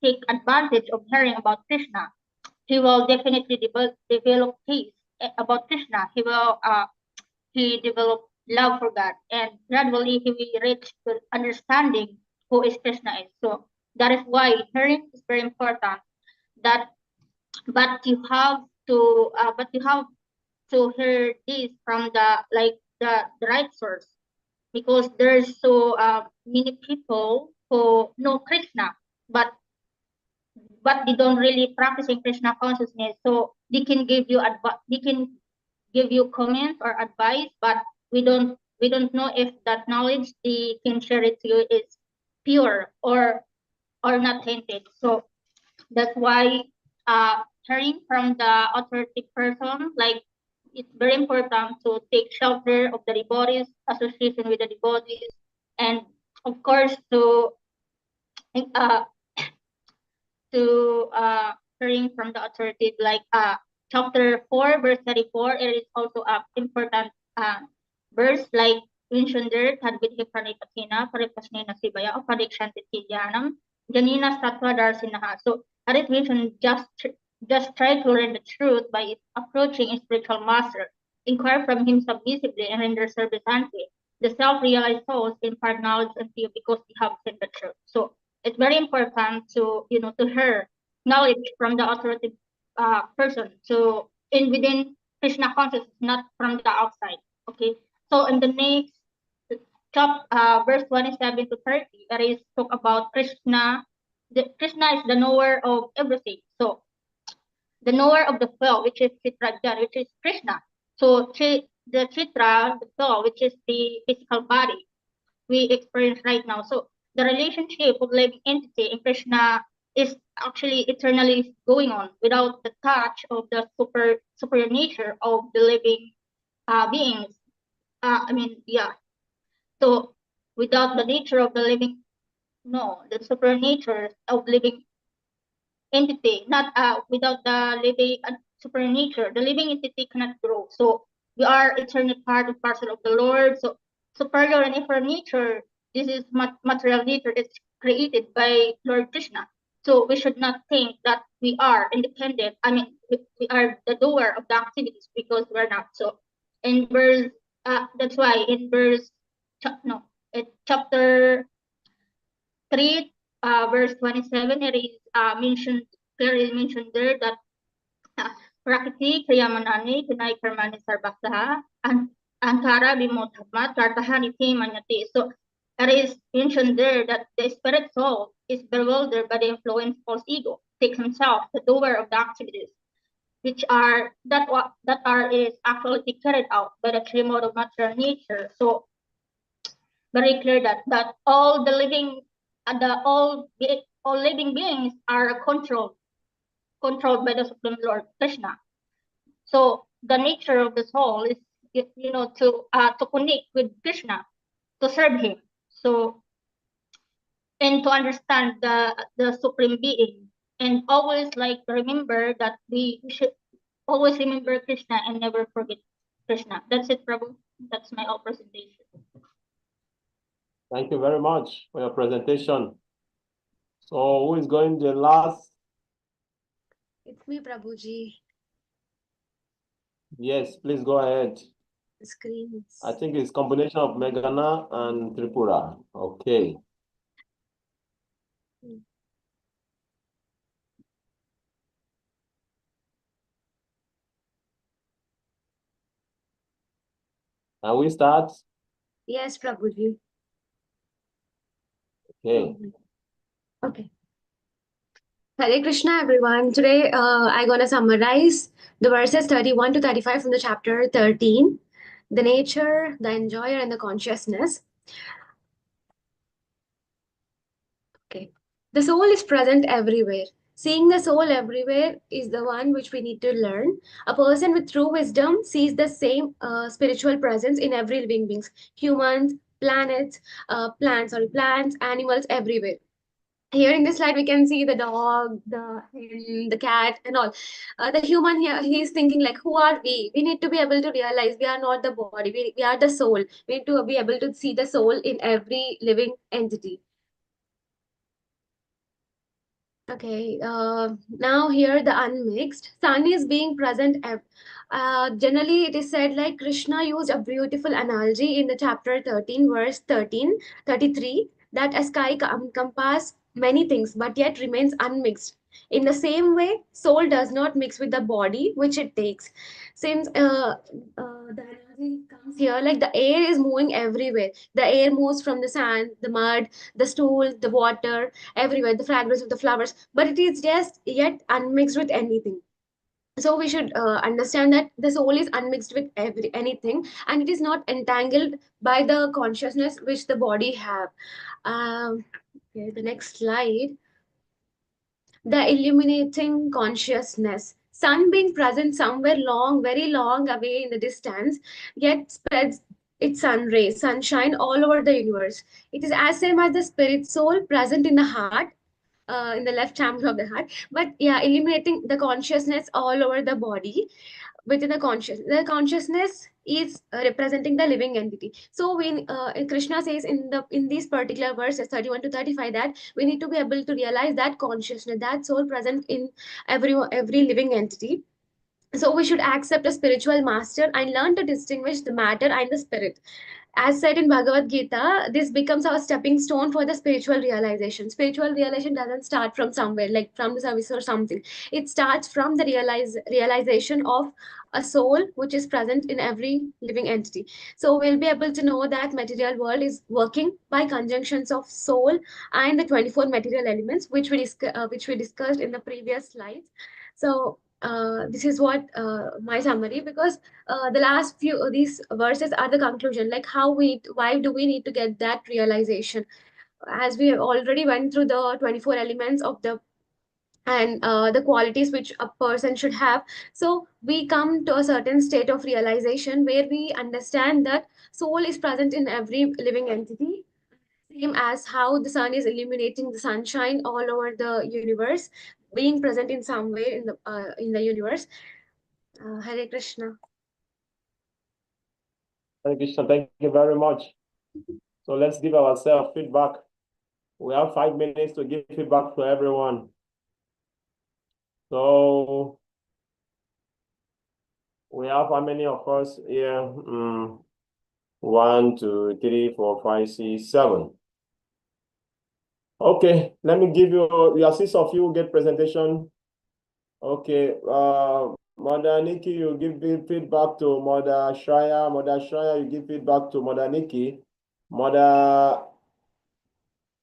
take advantage of hearing about Krishna, he will definitely develop peace about Krishna. He develop love for God, and gradually he will reach the understanding who is Krishna is. So that is why hearing is very important. That but you have to hear this from the right source. because there's so many people who know Krishna, but they don't really practicing Krishna consciousness. So they can give you they can give you comments or advice, but we don't know if that knowledge they can share it to you is pure or not tainted. So that's why hearing from the authoritative person, like it's very important to take shelter of the devotees, association with the devotees, and of course uh, hearing from the authoritative, like chapter 4, verse 34, it is also an important verse, like mentioned there, Tadvidhi Pranikatina, Paripasnina Sibaya, or Padikshanti Tidyanam, Janina Sattva Darsinaha. So, as it mentioned, just try to learn the truth by approaching a spiritual master, inquire from him submissively, and render service unto him. The self-realized souls impart knowledge unto you because they have seen the truth. So, it's very important to to hear knowledge from the authoritative person. So within Krishna consciousness, not from the outside. Okay. So in the next verse 27 to 30, that is talk about Krishna. Krishna is the knower of everything. So the knower of the flow, which is Chitrajan, which is Krishna. So the Chitra, the flow, which is the physical body we experience right now. So the relationship of living entity in Krishna is actually eternally going on without the touch of the superior nature of the living beings. So without the nature of the living, no, the superior nature of living entity, not without the living superior nature, the living entity cannot grow. So we are eternal part and parcel of the Lord. So superior and inferior nature, this is material nature that's created by Lord Krishna. So we should not think that we are independent. I mean, we are the doer of the activities because we're not. So in verse, that's why in verse, chapter 3, verse 27, it is clearly mentioned there that Prakriti Kriyamanani Kunai Karmani Sarvaktaha and Ankara Vimodhamma Kartahaniti Manyati. So it is mentioned there that the spirit soul is bewildered by the influence of false ego, takes himself the doer of the activities, which are is actually carried out by the three mode of material nature. So very clear that all the living all living beings are controlled by the Supreme Lord Krishna. So the nature of the soul is to connect with Krishna, to serve him. So and to understand the Supreme Being, and always remember that we should always remember Krishna and never forget Krishna. That's it, Prabhu. That's my whole presentation. Thank you very much for your presentation. So who is going the last? It's me, Prabhuji. Yes, please go ahead. The screen is... I think it's combination of Meghana and Tripura. Okay. Can we start? Yes, Prabhuji. Okay. Okay. Hare Krishna, everyone. Today, I'm going to summarize the verses 31 to 35 from the chapter 13, the nature, the enjoyer, and the consciousness. Okay. The soul is present everywhere. Seeing the soul everywhere is the one which we need to learn. A person with true wisdom sees the same spiritual presence in every living beings, humans, plants, animals, everywhere. Here in this slide, we can see the dog, the hen, the cat, and all. The human here, he's thinking like, who are we? We need to be able to realize we are not the body. We are the soul. We need to be able to see the soul in every living entity. Okay, now here the unmixed. Sun is being present. Generally, it is said like Krishna used a beautiful analogy in the chapter 13, verse 33, that a sky encompasses many things, but yet remains unmixed. In the same way, soul does not mix with the body which it takes. Since the energy comes here, like the air is moving everywhere. The air moves from the sand, the mud, the stool, the water, everywhere, the fragrance of the flowers, but it is just yet unmixed with anything. So we should understand that the soul is unmixed with anything, and it is not entangled by the consciousness which the body have. Okay, the next slide. The illuminating consciousness. Sun being present somewhere long, very long away in the distance, yet spreads its sun rays, sunshine all over the universe. It is as same as the spirit soul present in the heart, in the left chamber of the heart, but yeah, illuminating the consciousness all over the body within the consciousness is representing the living entity. So when Krishna says in these particular verses 31 to 35 that we need to be able to realize that consciousness, that soul present in every living entity. So we should accept a spiritual master and learn to distinguish the matter and the spirit. As said in Bhagavad Gita, this becomes our stepping stone for the spiritual realization. Spiritual realization doesn't start from somewhere, like from the service or something. It starts from the realization of a soul which is present in every living entity. So we'll be able to know that material world is working by conjunctions of soul and the 24 material elements, which we discussed in the previous slides. So this is what my summary, because the last few these verses are the conclusion, like why do we need to get that realization, as we have already went through the 24 elements of the and the qualities which a person should have. So we come to a certain state of realization where we understand that soul is present in every living entity, same as how the sun is illuminating the sunshine all over the universe, being present in somewhere in the universe. Hare Krishna. Hare Krishna, thank you very much. So let's give ourselves feedback. We have 5 minutes to give feedback to everyone. So we have how many of us here? 1, 2, 3, 4, 5, 6, 7. Okay, let me give you 6 of you get presentation. Okay, Mother Nikki, you give feedback to Mother Shraya. Mother Shraya, you give feedback to Mother Nikki. Mother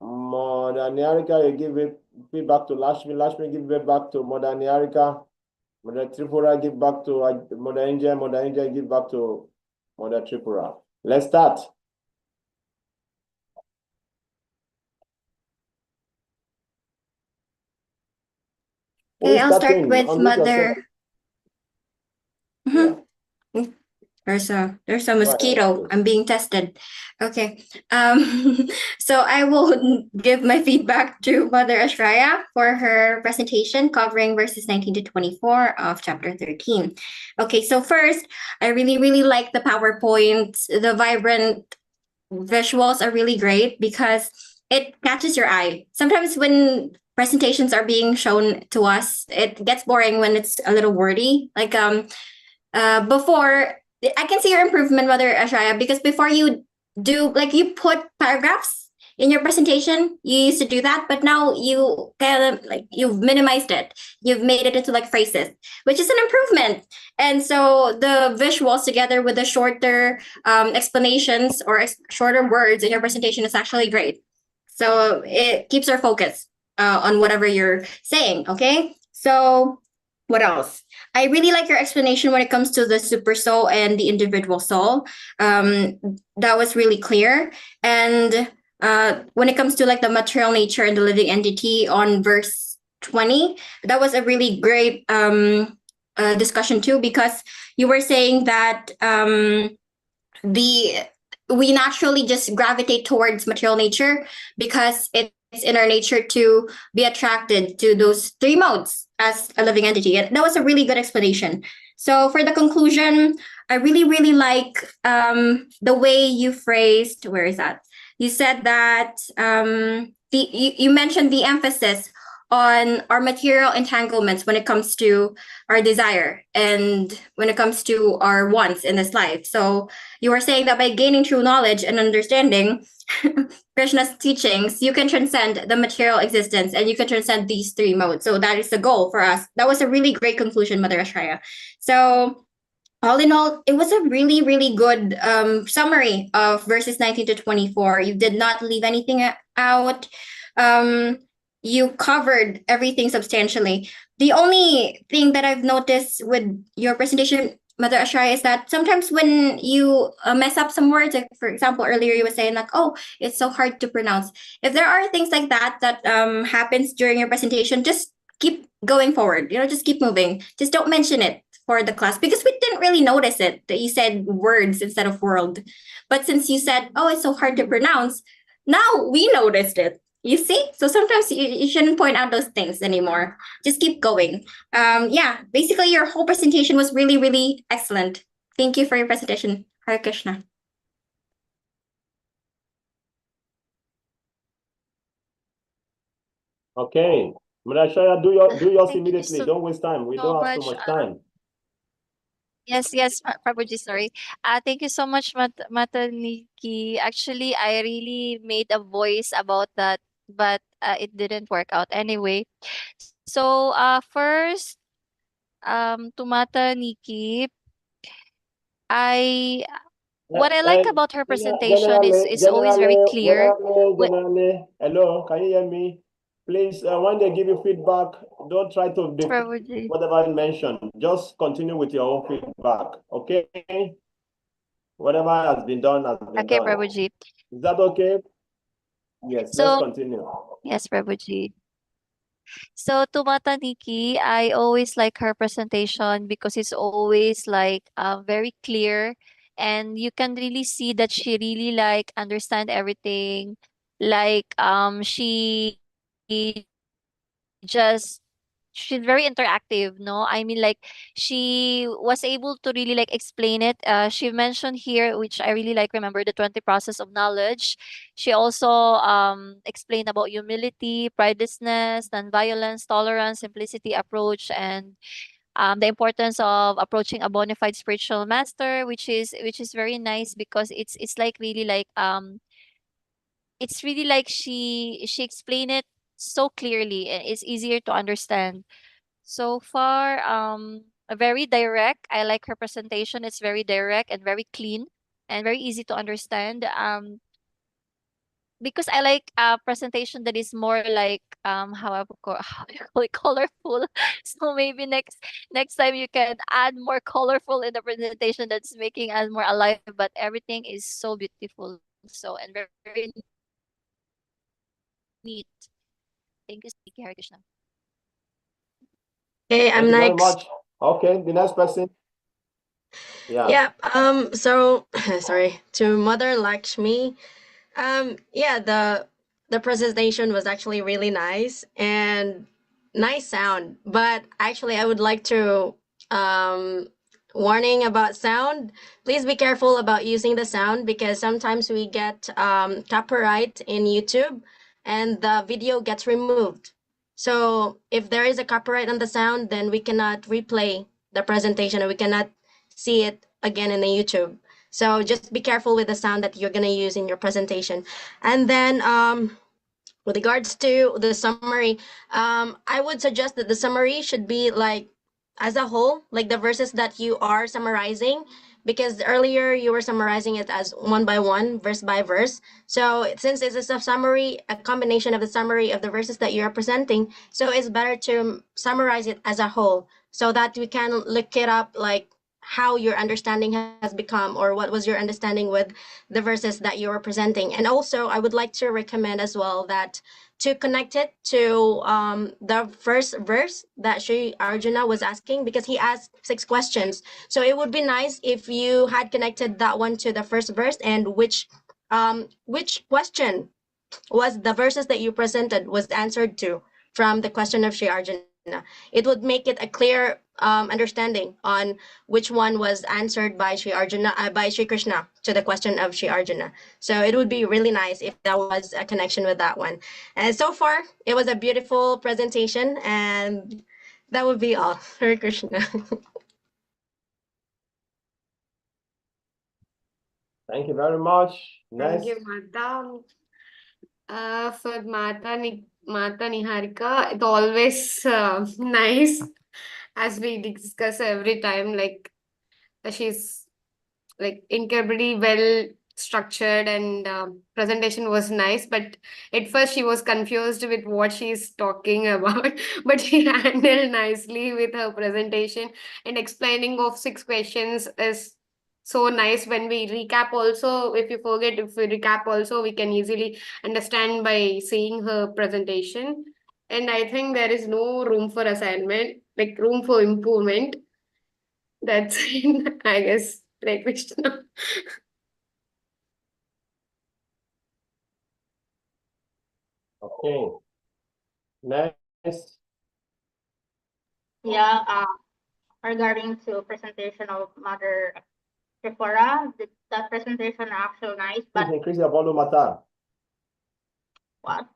Niharika, you give feedback to Lashmi. Lashmi, give feedback to Mother Niharika. Mother Tripura, give back to Mother Angel. Mother Angel, give back to Mother Tripura. Let's start. Okay, I'll start with Unmute Mother. yourself. Yeah. There's a mosquito. I'm being tested. Okay. So I will give my feedback to Mother Ashraya for her presentation covering verses 19 to 24 of chapter 13. Okay, so first, I really like the PowerPoint. The vibrant visuals are really great because it catches your eye. Sometimes when presentations are being shown to us, it gets boring when it's a little wordy. Like before, I can see your improvement, Mother Ashraya, because before you do, like, you put paragraphs in your presentation, you used to do that, but now you kind of like you've minimized it. You've made it into like phrases, which is an improvement. And so the visuals together with the shorter explanations or shorter words in your presentation is actually great. So it keeps our focus on whatever you're saying. Okay. So what else? I really like your explanation when it comes to the super soul and the individual soul. That was really clear. And when it comes to like the material nature and the living entity on verse 20, that was a really great discussion too, because you were saying that we naturally just gravitate towards material nature because it's in our nature to be attracted to those 3 modes as a living entity. And that was a really good explanation. So for the conclusion, I really like the way you phrased, where is that? You said that you mentioned the emphasis on our material entanglements when it comes to our desire and when it comes to our wants in this life. So you were saying that by gaining true knowledge and understanding Krishna's teachings, you can transcend the material existence and you can transcend these 3 modes. So that is the goal for us. That was a really great conclusion, Mother Ashraya. So all in all, it was a really, really good summary of verses 19 to 24. You did not leave anything out. You covered everything substantially. The only thing that I've noticed with your presentation, Mother Ashray, is that sometimes when you mess up some words, like for example, earlier you were saying like, oh, it's so hard to pronounce. If there are things like that happens during your presentation, just keep going forward. Just keep moving. Just don't mention it for the class because we didn't really notice it that you said words instead of world. But since you said, oh, it's so hard to pronounce, now we noticed it. You see? So sometimes you shouldn't point out those things anymore. Just keep going. Yeah, basically your whole presentation was really, really excellent. Thank you for your presentation. Hare Krishna. Okay. Mrashaya, do yours Thank you immediately. so Don't waste time. We don't have so much. much time. Yes, Prabhuji, sorry. Thank you so much, Mata Nikki. Actually, I really made a voice about that, but it didn't work out anyway. So, first, to Mata Nikki, I what I like about her presentation is always very clear. Hello, can you hear me? Please, when they give you feedback, don't try to be Prabhuji. whatever I mentioned. Just continue with your own feedback, okay? Whatever has been done has been Okay, done. Prabhuji. Is that okay? Yes, let's So, continue. yes, Prabhuji. So to Mata Nikki, I always like her presentation because it's always like very clear, and you can really see that she really like understand everything. Like just she's very interactive, no? I mean, like she was able to really like explain it. She mentioned here, which I really like, remember the 20 process of knowledge. She also explained about humility, pridelessness, non-violence, tolerance, simplicity, approach, and the importance of approaching a bona fide spiritual master, which is very nice because it's like really like it's really like she explained it so clearly and it's easier to understand. So far, very direct. I like her presentation. It's very direct and very clean and very easy to understand. Because I like presentation that is more like how do you call it, colorful. So maybe next time you can add more colorful in the presentation that's making us more alive. But everything is so beautiful, so and very, very neat. Thank you, Siki Hare Krishna. Okay, Thank I'm you very next. much. Okay, the next person. Yeah. Yeah, so sorry, to Mother Lakshmi. Yeah, the presentation was actually really nice and nice sound. But actually, I would like to warning about sound. Please be careful about using the sound because sometimes we get copyright in YouTube and the video gets removed. So if there is a copyright on the sound, then we cannot replay the presentation and we cannot see it again in the YouTube. So just be careful with the sound that you're gonna use in your presentation. And then with regards to the summary, I would suggest that the summary should be like as a whole, like the verses that you are summarizing, because earlier you were summarizing it as one by one, verse by verse. So since it's a summary, a combination of the summary of the verses that you are presenting, so it's better to summarize it as a whole so that we can look it up like how your understanding has become or what was your understanding with the verses that you were presenting. And also I would like to recommend as well that to connect it to the first verse that Sri Arjuna was asking, because he asked 6 questions. So it would be nice if you had connected that one to the first verse and which question was the verses that you presented was answered to from the question of Sri Arjuna. It would make it a clear understanding on which one was answered by Sri Arjuna, by Sri Krishna to the question of Sri Arjuna. So it would be really nice if there was a connection with that one. And so far, it was a beautiful presentation, and that would be all. Hare Krishna. Thank you very much. Thank Next. you, Mata. For Mata Niharika, it's always nice as we discuss every time. Like she's like incredibly well structured, and presentation was nice, but at first she was confused with what she's talking about. But she handled nicely with her presentation, and explaining of 6 questions is so nice. When we recap also, if you forget, if we recap also, we can easily understand by seeing her presentation. And I think there is no room for assignment, like room for improvement. That's it, I guess. Like Krishna. Okay. Next. Yeah, regarding to presentation of Mother Tripura, that presentation actually nice, Please but increase your volume, Mata. what?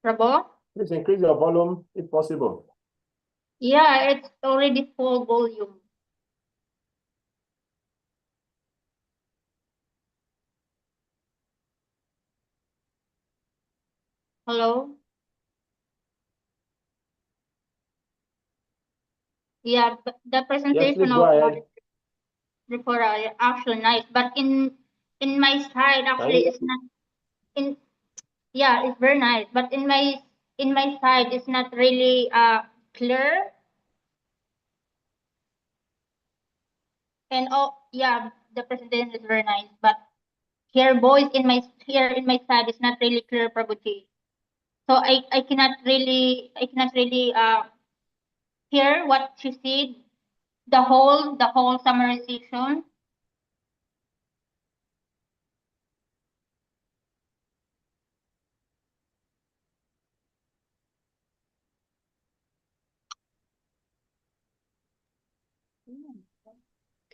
Rabo? Please increase your volume if possible. Yeah, it's already full volume. Hello? Yeah, but the Yes, presentation please go of ahead. Mother Tripura actually nice, but in my side actually it's not in. Yeah, it's very nice, but in my side it's not really clear. And oh yeah, the presentation is very nice, but here in my side is not really clear, Prabhuji. So I cannot really hear what she said, the whole summarization.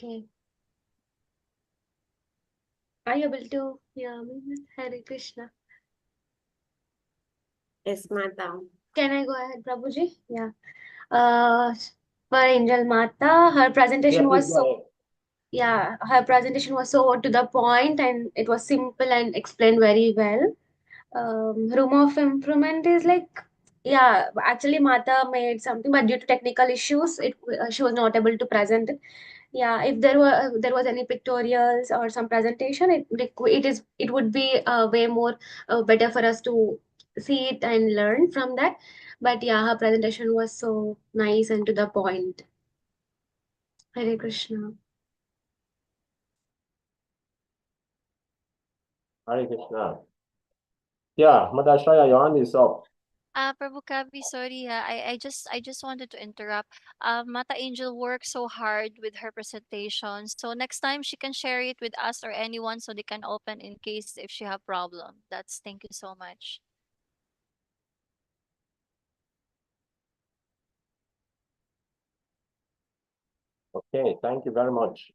Okay. Are you able to hear me? Hare Krishna. Yes, madam. Can I go ahead, Prabhuji? Yeah. For Angel Mata, her Yeah, presentation please was go so ahead. yeah, her presentation was so to the point and it was simple and explained very well. Room of improvement is like, yeah, actually Mata made something, but due to technical issues, she was not able to present it. Yeah, if there was any pictorials or some presentation, it would be way more better for us to see it and learn from that. But yeah, her presentation was so nice and to the point. Hare Krishna. Hare Krishna. Yeah, Mother Shaya, your hand is up. Prabhu Kavi, sorry, I just wanted to interrupt. Mata Angel works so hard with her presentation. So next time she can share it with us or anyone so they can open in case if she have problem. Thank you so much. Okay, thank you very much.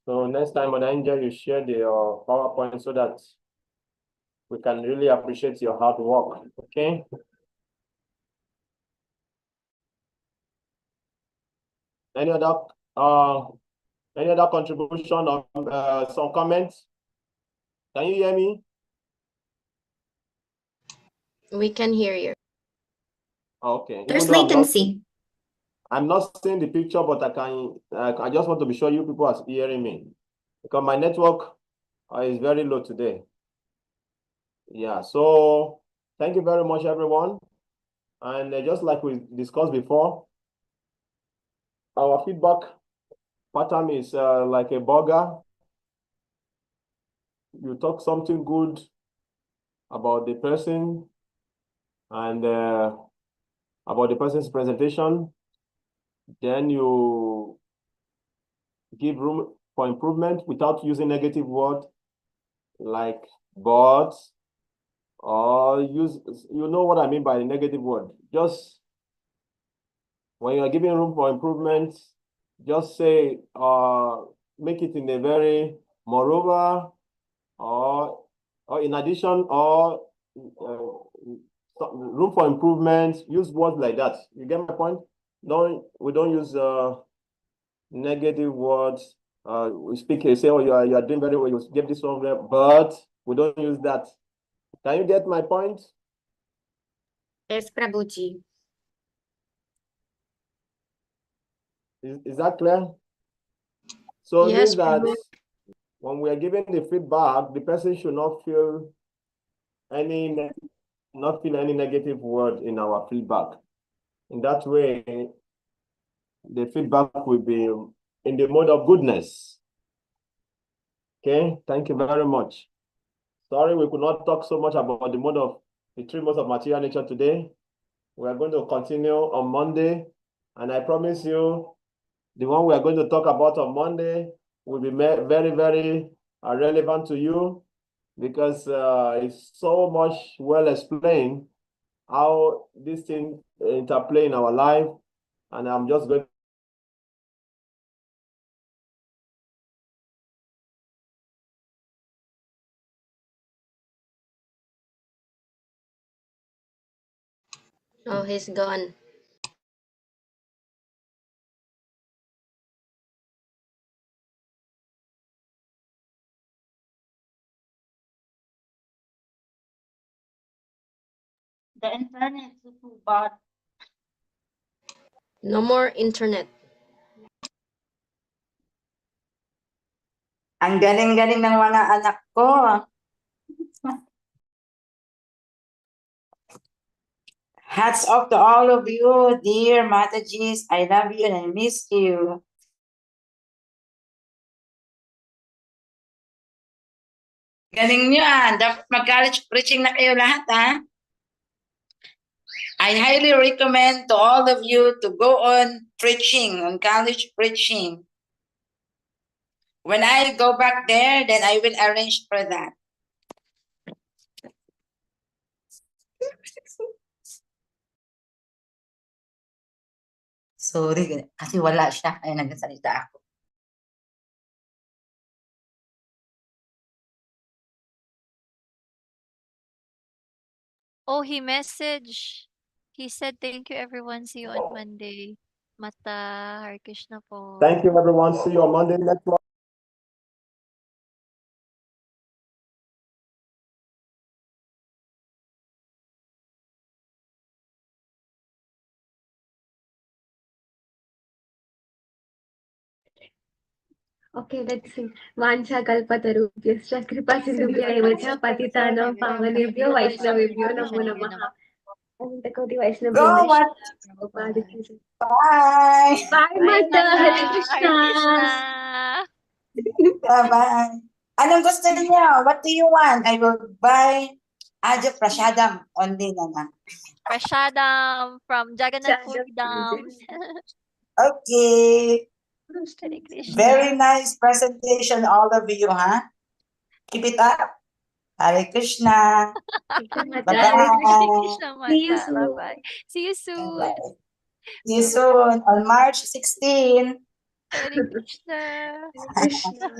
So next time, Mother Angel, you share the PowerPoint so that we can really appreciate your hard work. Okay. Any other contribution or some comments? Can you hear me? We can hear you. Okay. There's Even though latency. I'm not seeing the picture, but I just want to be sure you people are hearing me because my network is very low today. Yeah. So thank you very much, everyone. And just like we discussed before, our feedback pattern is like a burger. You talk something good about the person and about the person's presentation. Then you give room for improvement without using negative word like but or use, you know what I mean by the negative word. Just when you are giving room for improvement, just say make it in a very moreover or in addition or room for improvement. Use words like that. You get my point? We don't use negative words. We speak, say, oh, you are doing very well, you give this one, but we don't use that. Can you get my point? Yes, Prabhuji. Is that clear? So it Yes, means that Prabhu. when we are giving the feedback, the person should not feel any negative word in our feedback. In that way, the feedback will be in the mode of goodness. Okay, thank you very much. Sorry, we could not talk so much about the three modes of material nature today. We are going to continue on Monday, and I promise you, the one we are going to talk about on Monday will be very, very relevant to you, because it's so much well explained how this thing interplay in our life, and I'm just going Oh, he's gone. The internet is too bad. No more internet. Ang galing-galing ng mga anak ko. Hats off to all of you, dear Matajis. I love you and I miss you. Galing nyo Dapat mag-college preaching na kayo lahat I highly recommend to all of you to go on preaching, on college preaching. When I go back there, then I will arrange for that. Sorry, kasi wala siya. Ay, nagsasalita ako. Oh, he messaged. He said, thank you, everyone. See you on Monday. Mata, Hare Krishna po. Thank you, everyone. See you on Monday next one. Okay, let's sing. Vancha kalpatarubhyascha kripa sindhubhya cha patitanam pavanebhyo vaishnavebhyo namo namaha. Anantakoti Vaishnava Go, Vrinda what? Prabhupada ki jai. Bye. Bye, Bye, Mata. Mata. Hare Hare Krishna. Krishna. Bye-bye. Anong gusto niyo? What do you want? I will buy Aja Prasadam only na lang. Prashadam from Jagannath Chadam Puri Dham. Okay. Hare Krishna. Very nice presentation, all of you, Keep it up. Hare Krishna. Mata. Hare Bye-bye. Krishna, See you Mata. soon. Bye-bye. See you soon. Bye-bye. See you soon on March 16. Hare Krishna. Hare Krishna.